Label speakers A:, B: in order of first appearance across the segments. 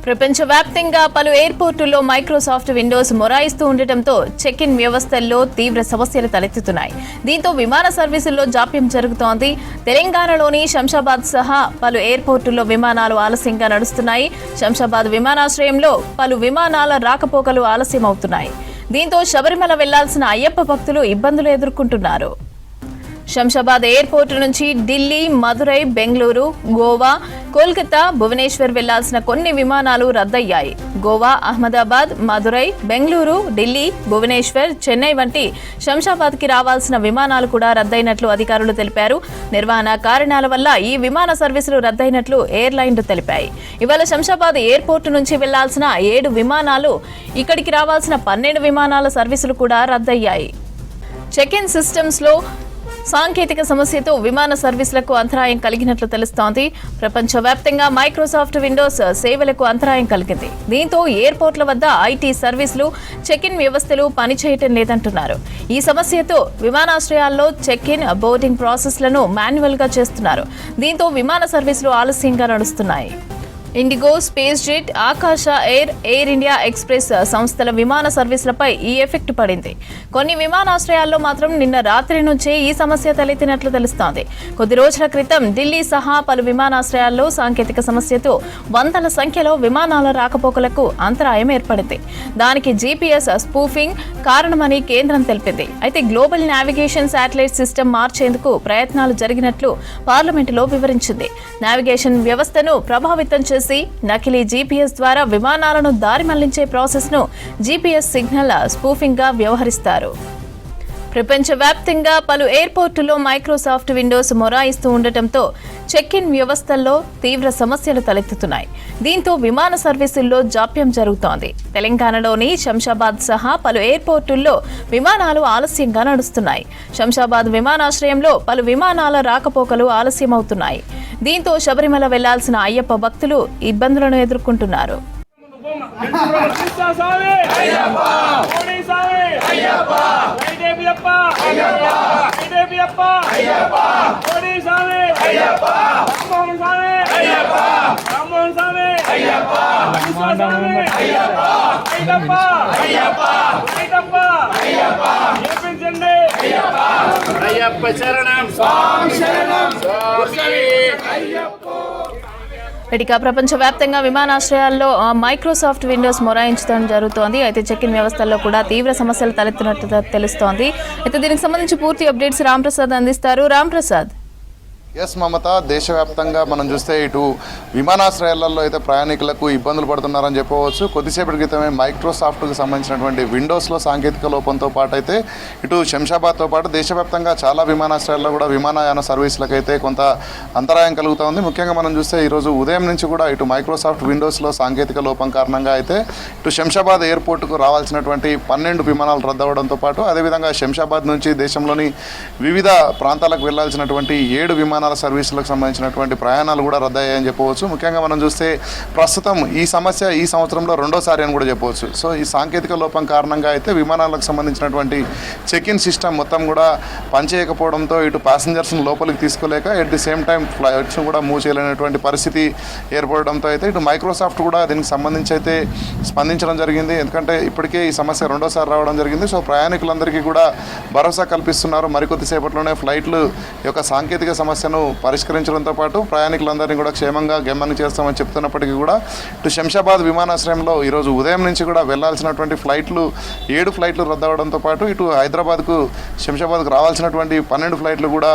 A: ప్రపంచవ్యాప్తంగా పలు ఎయిర్పోర్టుల్లో Microsoft Windows మొరాయిస్తూ ఉండటంతో చెక్ ఇన్ వ్యవస్థల్లో తీవ్ర సమస్యలు తలెత్తుతున్నాయి. దీంతో విమాన సర్వీసుల్లో జాప్యం జరుగుతోంది. తెలంగాణలోని శంషాబాద్ సహా పలు ఎయిర్పోర్టుల్లో విమానాలు ఆలస్యంగా నడుస్తున్నాయి. శంషాబాద్ విమానాశ్రయంలో పలు విమానాల రాకపోకలు ఆలస్యమవుతున్నాయి. దీంతో శబరిమల వెళ్లాల్సిన అయ్యప్ప భక్తులు ఇబ్బందులు ఎదుర్కొంటున్నారు. శంషాబాద్ ఎయిర్పోర్టు నుంచి ఢిల్లీ, మదురై, బెంగళూరు, గోవా, కోల్కతా, భువనేశ్వర్ వెళ్లాల్సిన కొన్ని విమానాలు రద్దయ్యాయి. గోవా, అహ్మదాబాద్, మదురై, బెంగళూరు, ఢిల్లీ, భువనేశ్వర్, చెన్నై వంటి శంషాబాద్కి రావాల్సిన విమానాలు కూడా రద్దయినట్లు అధికారులు తెలిపారు. నిర్వహణ కారణాల వల్ల ఈ విమాన సర్వీసులు రద్దయినట్లు ఎయిర్లైన్లు తెలిపాయి. ఇవాళ శంషాబాద్ ఎయిర్పోర్టు నుంచి వెళ్లాల్సిన 7 విమానాలు, ఇక్కడికి రావాల్సిన 12 విమానాల సర్వీసులు కూడా రద్దయ్యాయి. చెక్ ఇన్ సిస్టమ్స్ లో సాంకేతిక సమస్యతో విమాన సర్వీసులకు అంతరాయం కలిగినట్లు తెలుస్తోంది. ప్రపంచవ్యాప్తంగా మైక్రోసాఫ్ట్ విండోస్ సేవలకు అంతరాయం కలిగింది. దీంతో ఎయిర్పోర్ట్ల వద్ద ఐటీ సర్వీసులు, చెక్ ఇన్ వ్యవస్థలు పనిచేయటం లేదంటున్నారు. ఈ సమస్యతో విమానాశ్రయాల్లో చెక్ ఇన్, బోర్డింగ్ ప్రాసెస్లను మాన్యువల్ గా చేస్తున్నారు. దీంతో విమాన సర్వీసులు ఆలస్యంగా నడుస్తున్నాయి. ఇండిగో, స్పేస్ జెట్, ఆకాశ ఎయిర్, ఎయిర్ ఇండియా ఎక్స్ప్రెస్ సంస్థల విమాన సర్వీసులపై ఈ ఎఫెక్ట్ పడింది. కొన్ని విమానాశ్రయాల్లో మాత్రం నిన్న రాత్రి నుంచే ఈ సమస్య తలెత్తినట్లు తెలుస్తోంది. కొద్ది రోజుల క్రితం ఢిల్లీ సహా పలు విమానాశ్రయాల్లో సాంకేతిక సమస్యతో వందల సంఖ్యలో విమానాల రాకపోకలకు అంతరాయం ఏర్పడింది. దానికి జీపీఎస్ స్పూఫింగ్ కారణమని కేంద్రం తెలిపింది. అయితే గ్లోబల్ నావిగేషన్ శాటిలైట్ సిస్టమ్ మార్చేందుకు ప్రయత్నాలు జరిగినట్లు పార్లమెంటులో వివరించింది. నావిగేషన్ వ్యవస్థను ప్రభావితం చేసి నకిలీ జీపీఎస్ ద్వారా విమానాలను దారి మళ్లించే ప్రాసెస్ ను జీపీఎస్ సిగ్నల్ స్పూఫింగ్ గా వ్యవహరిస్తారు. ప్రపంచవ్యాప్తంగా పలు ఎయిర్పోర్టుల్లో మైక్రోసాఫ్ట్ విండోస్ మొరాయిస్తూ ఉండటంతో చెక్ ఇన్ వ్యవస్థల్లో తీవ్ర సమస్యలు తలెత్తుతున్నాయి. దీంతో విమాన సర్వీసుల్లో జాప్యం జరుగుతోంది. తెలంగాణలోని శంషాబాద్ సహా పలు ఎయిర్పోర్టుల్లో విమానాలు ఆలస్యంగా నడుస్తున్నాయి. శంషాబాద్ విమానాశ్రయంలో పలు విమానాల రాకపోకలు ఆలస్యమవుతున్నాయి. దీంతో శబరిమల వెళ్లాల్సిన అయ్యప్ప భక్తులు ఇబ్బందులను ఎదుర్కొంటున్నారు. ఇక ప్రపంచవ్యాప్తంగా విమానాశ్రయాల్లో మైక్రోసాఫ్ట్ విండోస్ మొరాయించడం జరుగుతోంది. అయితే చెక్ ఇన్ వ్యవస్థల్లో కూడా తీవ్ర సమస్యలు తలెత్తినట్టు తెలుస్తోంది. అయితే దీనికి సంబంధించి పూర్తి అప్డేట్స్ రాంప్రసాద్ అందిస్తారు. రాంప్రసాద్.
B: ఎస్ మమత, దేశవ్యాప్తంగా మనం చూస్తే ఇటు విమానాశ్రయాలలో అయితే ప్రయాణికులకు ఇబ్బందులు పడుతున్నారని చెప్పవచ్చు. కొద్దిసేపటి క్రితమే మైక్రోసాఫ్ట్కి సంబంధించినటువంటి విండోస్లో సాంకేతిక లోపంతో పాటు అయితే ఇటు శంషాబాద్తో పాటు దేశవ్యాప్తంగా చాలా విమానాశ్రయాల్లో కూడా విమానయాన సర్వీసులకు అయితే కొంత అంతరాయం కలుగుతోంది. ముఖ్యంగా మనం చూస్తే ఈరోజు ఉదయం నుంచి కూడా ఇటు మైక్రోసాఫ్ట్ విండోస్లో సాంకేతిక లోపం కారణంగా అయితే ఇటు శంషాబాద్ ఎయిర్పోర్టుకు రావాల్సినటువంటి 12 విమానాలు రద్దవడంతో పాటు అదేవిధంగా శంషాబాద్ నుంచి దేశంలోని వివిధ ప్రాంతాలకు వెళ్లాల్సినటువంటి 7 విమానాల సర్వీసులకు సంబంధించినటువంటి ప్రయాణాలు కూడా రద్దయ్యాయని చెప్పవచ్చు. ముఖ్యంగా మనం చూస్తే ప్రస్తుతం ఈ సమస్య ఈ సంవత్సరంలో రెండోసారి అని కూడా చెప్పవచ్చు. సో ఈ సాంకేతిక లోపం కారణంగా అయితే విమానాలకు సంబంధించినటువంటి చెక్ ఇన్ సిస్టమ్ మొత్తం కూడా పనిచేయకపోవడంతో ఇటు ప్యాసింజర్స్ను లోపలికి తీసుకోలేక ఎట్ ది సేమ్ టైం ఫ్లైట్స్ను కూడా మూవ్ చేయలేనటువంటి పరిస్థితి ఏర్పడడంతో అయితే ఇటు మైక్రోసాఫ్ట్ కూడా దీనికి సంబంధించి అయితే స్పందించడం జరిగింది. ఎందుకంటే ఇప్పటికే ఈ సమస్య రెండోసారి రావడం జరిగింది. సో ప్రయాణికులందరికీ కూడా భరోసా కల్పిస్తున్నారు. మరికొద్దిసేపట్లోనే ఫ్లైట్లు యొక్క సాంకేతిక సమస్యను పరిష్కరించడంతో పాటు ప్రయాణికులందరినీ కూడా క్షేమంగా గమ్యాన్ని చేస్తామని చెప్తున్నప్పటికీ కూడా ఇటు శంషాబాద్ విమానాశ్రయంలో ఈరోజు ఉదయం నుంచి కూడా వెళ్లాల్సినటువంటి ఫ్లైట్లు 7 ఫ్లైట్లు రద్దవడంతో పాటు ఇటు హైదరాబాద్కు శంషాబాద్కు రావాల్సినటువంటి 12 ఫ్లైట్లు కూడా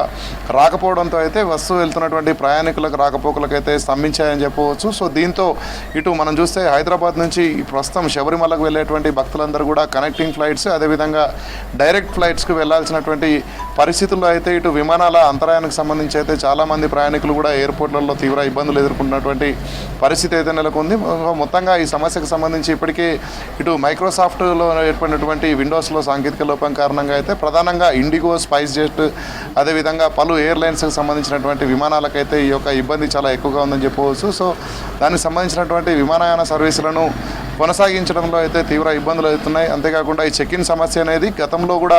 B: రాకపోవడంతో అయితే వెళ్తున్నటువంటి ప్రయాణికులకు రాకపోకలకు అయితే స్తంభించాయని చెప్పవచ్చు. సో దీంతో ఇటు మనం చూస్తే హైదరాబాద్ నుంచి ప్రస్తుతం శబరిమలకు వెళ్ళేటువంటి భక్తులందరూ కూడా కనెక్టింగ్ ఫ్లైట్స్ అదేవిధంగా డైరెక్ట్ ఫ్లైట్స్కు వెళ్లాల్సినటువంటి పరిస్థితుల్లో అయితే ఇటు విమానాల అంతరాయానికి సంబంధించి అయితే చాలామంది ప్రయాణికులు కూడా ఎయిర్పోర్ట్లలో తీవ్ర ఇబ్బందులు ఎదుర్కొంటున్నటువంటి పరిస్థితి అయితే నెలకొంది. మొత్తంగా ఈ సమస్యకు సంబంధించి ఇప్పటికే ఇటు మైక్రోసాఫ్ట్లో ఏర్పడినటువంటి విండోస్లో సాంకేతిక లోపం కారణంగా అయితే ప్రధానంగా ఇండిగో, స్పైస్ జెట్ అదేవిధంగా పలు ఎయిర్లైన్స్కి సంబంధించినటువంటి విమానాలకైతే ఈ యొక్క ఇబ్బంది చాలా ఎక్కువగా ఉందని చెప్పవచ్చు. సో దానికి సంబంధించినటువంటి విమానయాన సర్వీసులను కొనసాగించడంలో అయితే తీవ్ర ఇబ్బందులు అవుతున్నాయి. అంతేకాకుండా ఈ చెక్ ఇన్ సమస్య అనేది గతంలో కూడా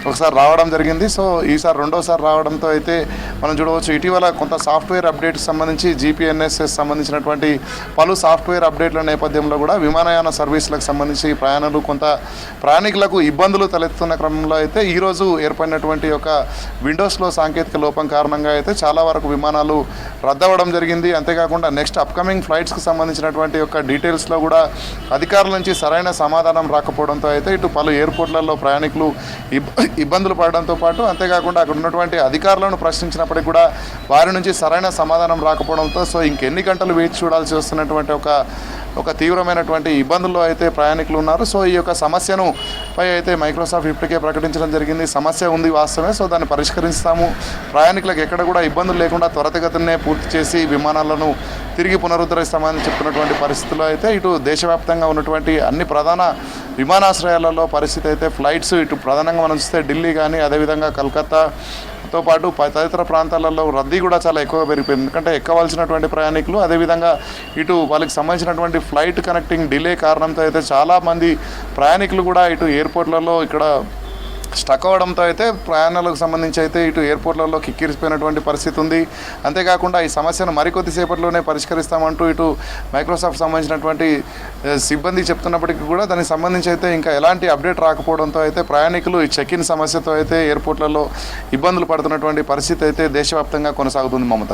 B: ఒకసారి రావడం జరిగింది. సో ఈసారి రెండోసారి రావడంతో అయితే మనం చూడవచ్చు ఇటీవల కొంత సాఫ్ట్వేర్ అప్డేట్కి సంబంధించి జీపీఎన్ఎస్ఎస్ సంబంధించినటువంటి పలు సాఫ్ట్వేర్ అప్డేట్ల నేపథ్యంలో కూడా విమానయాన సర్వీసులకు సంబంధించి ప్రయాణికులకు ఇబ్బందులు తలెత్తుతున్న క్రమంలో అయితే ఈరోజు ఏర్పడినటువంటి ఒక విండోస్లో సాంకేతిక లోపం కారణంగా అయితే చాలా వరకు విమానాలు రద్దవడం జరిగింది. అంతేకాకుండా నెక్స్ట్ అప్కమింగ్ ఫ్లైట్స్కి సంబంధించినటువంటి యొక్క డీటెయిల్స్లో కూడా అధికారుల నుంచి సరైన సమాధానం రాకపోవడంతో అయితే ఇటు పలు ఎయిర్పోర్ట్లలో ప్రయాణికులు ఇబ్బందులు పడడంతో పాటు అంతేకాకుండా అక్కడ ఉన్నటువంటి అధికారులను ప్రశ్నించినప్పటికీ కూడా వారి నుంచి సరైన సమాధానం రాకపోవడంతో సో ఇంకెన్ని గంటలు వేచి చూడాల్సి వస్తున్నటువంటి ఒక తీవ్రమైనటువంటి ఇబ్బందుల్లో అయితే ప్రయాణికులు ఉన్నారు. సో ఈ యొక్క సమస్యను పై అయితే మైక్రోసాఫ్ట్ ఇప్పటికే ప్రకటించడం జరిగింది. సమస్య ఉంది వాస్తవమే, సో దాన్ని పరిష్కరిస్తాము, ప్రయాణికులకు ఎక్కడ కూడా ఇబ్బందులు లేకుండా త్వరితగతినే పూర్తి చేసి విమానాలను తిరిగి పునరుద్ధరిస్తామని చెప్తున్నటువంటి పరిస్థితుల్లో అయితే ఇటు దేశవ్యాప్తంగా ఉన్నటువంటి అన్ని ప్రధాన విమానాశ్రయాలలో పరిస్థితి అయితే ఫ్లైట్స్ ఇటు ప్రధానంగా మనం చూస్తే ఢిల్లీ కానీ అదేవిధంగా కలకత్తాతో పాటు తదితర ప్రాంతాలలో రద్దీ కూడా చాలా ఎక్కువగా పెరిగిపోయింది. ఎందుకంటే ఎక్కవలసినటువంటి ప్రయాణికులు అదేవిధంగా ఇటు వాళ్ళకి సంబంధించినటువంటి ఫ్లైట్ కనెక్టింగ్ డిలే కారణంతో అయితే చాలామంది ప్రయాణికులు కూడా ఇటు ఎయిర్పోర్ట్లలో ఇక్కడ స్టక్ అవ్వడంతో అయితే ప్రయాణాలకు సంబంధించి అయితే ఇటు ఎయిర్పోర్ట్లలో కిక్కిరిసిపోయినటువంటి పరిస్థితి ఉంది. అంతేకాకుండా ఈ సమస్యను మరికొద్దిసేపట్లోనే పరిష్కరిస్తామంటూ ఇటు మైక్రోసాఫ్ట్ సంబంధించినటువంటి సిబ్బంది చెప్తున్నప్పటికీ కూడా దానికి సంబంధించి అయితే ఇంకా ఎలాంటి అప్డేట్ రాకపోవడంతో అయితే ప్రయాణికులు ఈ చెక్ ఇన్ సమస్యతో అయితే ఎయిర్పోర్ట్లలో ఇబ్బందులు పడుతున్నటువంటి పరిస్థితి అయితే దేశవ్యాప్తంగా కొనసాగుతుంది. మమత.